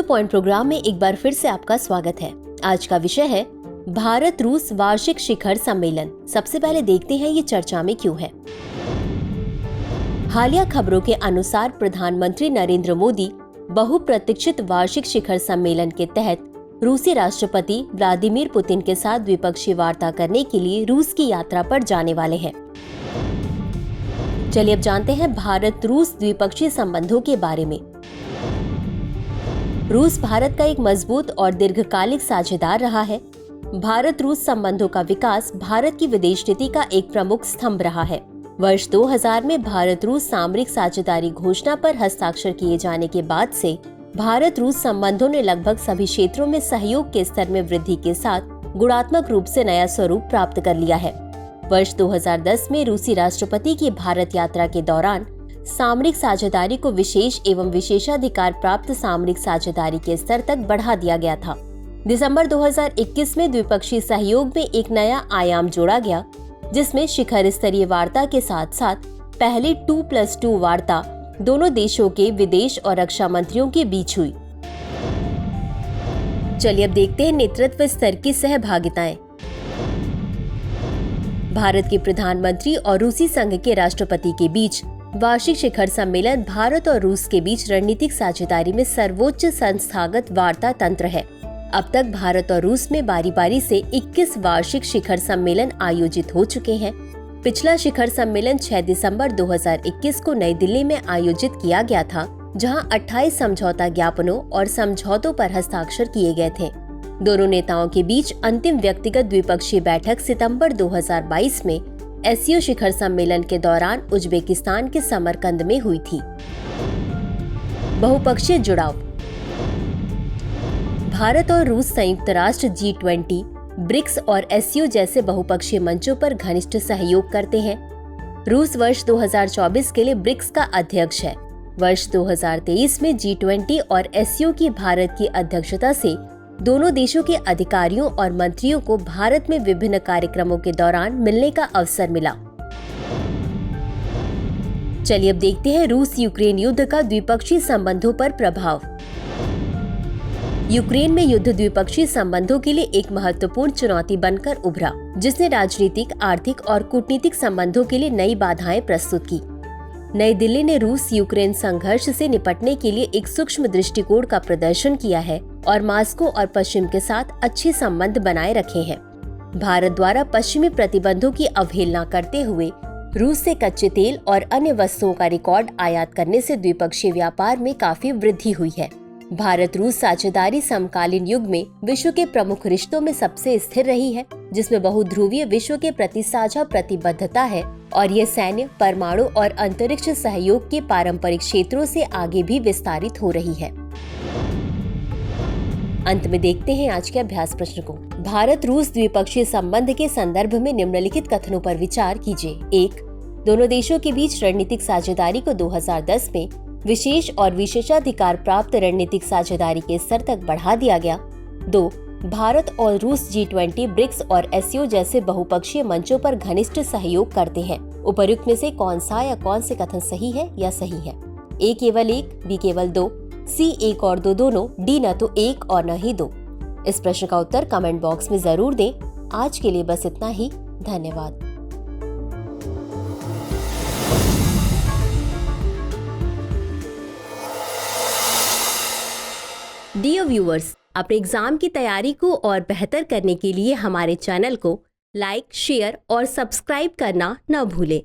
Point programme में एक बार फिर से आपका स्वागत है। आज का विषय है भारत रूस वार्षिक शिखर सम्मेलन। सबसे पहले देखते हैं ये चर्चा में क्यों है। हालिया खबरों के अनुसार प्रधानमंत्री नरेंद्र मोदी बहुप्रतीक्षित वार्षिक शिखर सम्मेलन के तहत रूसी राष्ट्रपति व्लादिमीर पुतिन के साथ द्विपक्षीय वार्ता करने के लिए रूस की यात्रा पर जाने वाले हैं। चलिए अब जानते हैं भारत रूस द्विपक्षीय संबंधों के बारे में। रूस भारत का एक मजबूत और दीर्घकालिक साझेदार रहा है। भारत रूस संबंधों का विकास भारत की विदेश नीति का एक प्रमुख स्तंभ रहा है। वर्ष 2000 में भारत रूस सामरिक साझेदारी घोषणा पर हस्ताक्षर किए जाने के बाद से भारत रूस संबंधों ने लगभग सभी क्षेत्रों में सहयोग के स्तर में वृद्धि के साथ गुणात्मक रूप से नया स्वरूप प्राप्त कर लिया है। वर्ष 2010 में रूसी राष्ट्रपति की भारत यात्रा के दौरान सामरिक साझेदारी को विशेष एवं विशेषाधिकार प्राप्त सामरिक साझेदारी के स्तर तक बढ़ा दिया गया था। दिसंबर 2021 में द्विपक्षीय सहयोग में एक नया आयाम जोड़ा गया, जिसमें शिखर स्तरीय वार्ता के साथ साथ पहली 2+2 वार्ता दोनों देशों के विदेश और रक्षा मंत्रियों के बीच हुई। चलिए अब देखते हैं नेतृत्व स्तर की सहभागिताएं। भारत के प्रधानमंत्री और रूसी संघ के राष्ट्रपति के बीच वार्षिक शिखर सम्मेलन भारत और रूस के बीच रणनीतिक साझेदारी में सर्वोच्च संस्थागत वार्ता तंत्र है। अब तक भारत और रूस में बारी बारी से 21 वार्षिक शिखर सम्मेलन आयोजित हो चुके हैं। पिछला शिखर सम्मेलन 6 दिसंबर 2021 को नई दिल्ली में आयोजित किया गया था, जहां 28 समझौता ज्ञापनों और समझौतों पर हस्ताक्षर किए गए थे। दोनों नेताओं के बीच अंतिम व्यक्तिगत द्विपक्षीय बैठक सितंबर 2022 में एससीओ शिखर सम्मेलन के दौरान उज्बेकिस्तान के समरकंद में हुई थी। बहुपक्षीय जुड़ाव। भारत और रूस संयुक्त राष्ट्र G20, ब्रिक्स और एससीओ जैसे बहुपक्षीय मंचों पर घनिष्ठ सहयोग करते हैं। रूस वर्ष 2024 के लिए ब्रिक्स का अध्यक्ष है। वर्ष 2023 में G20 और एससीओ की भारत की अध्यक्षता से दोनों देशों के अधिकारियों और मंत्रियों को भारत में विभिन्न कार्यक्रमों के दौरान मिलने का अवसर मिला। चलिए अब देखते हैं रूस यूक्रेन युद्ध का द्विपक्षीय संबंधों पर प्रभाव। यूक्रेन में युद्ध द्विपक्षीय संबंधों के लिए एक महत्वपूर्ण चुनौती बनकर उभरा, जिसने राजनीतिक, आर्थिक और कूटनीतिक संबंधों के लिए नई बाधाएं प्रस्तुत की। नई दिल्ली ने रूस यूक्रेन संघर्ष से निपटने के लिए एक सूक्ष्म दृष्टिकोण का प्रदर्शन किया है और मास्को और पश्चिम के साथ अच्छे संबंध बनाए रखे हैं। भारत द्वारा पश्चिमी प्रतिबंधों की अवहेलना करते हुए रूस से कच्चे तेल और अन्य वस्तुओं का रिकॉर्ड आयात करने से द्विपक्षीय व्यापार में काफी वृद्धि हुई है। भारत रूस साझेदारी समकालीन युग में विश्व के प्रमुख रिश्तों में सबसे स्थिर रही है, जिसमें बहुध्रुवीय विश्व के प्रति साझा प्रतिबद्धता है और यह सैन्य, परमाणु और अंतरिक्ष सहयोग के पारंपरिक क्षेत्रों से आगे भी विस्तारित हो रही है। अंत में देखते हैं आज के अभ्यास प्रश्न को। भारत रूस द्विपक्षीय संबंध के संदर्भ में निम्नलिखित कथनों पर विचार कीजिए। 1. दोनों देशों के बीच रणनीतिक साझेदारी को 2010 में विशेष और विशेषाधिकार प्राप्त रणनीतिक साझेदारी के स्तर तक बढ़ा दिया गया। 2. भारत और रूस G20, ब्रिक्स और एससीओ जैसे बहुपक्षीय मंचों पर घनिष्ठ सहयोग करते हैं। उपर्युक्त में से कौन सा या कौन से कथन सही है या सही है? A केवल 1, B केवल 2, C 1 और 2 दोनों, D न तो 1 और न ही 2। इस प्रश्न का उत्तर कमेंट बॉक्स में जरूर दें। आज के लिए बस इतना ही। धन्यवाद। डियर व्यूअर्स, अपने एग्जाम की तैयारी को और बेहतर करने के लिए हमारे चैनल को लाइक, शेयर और सब्सक्राइब करना न भूलें।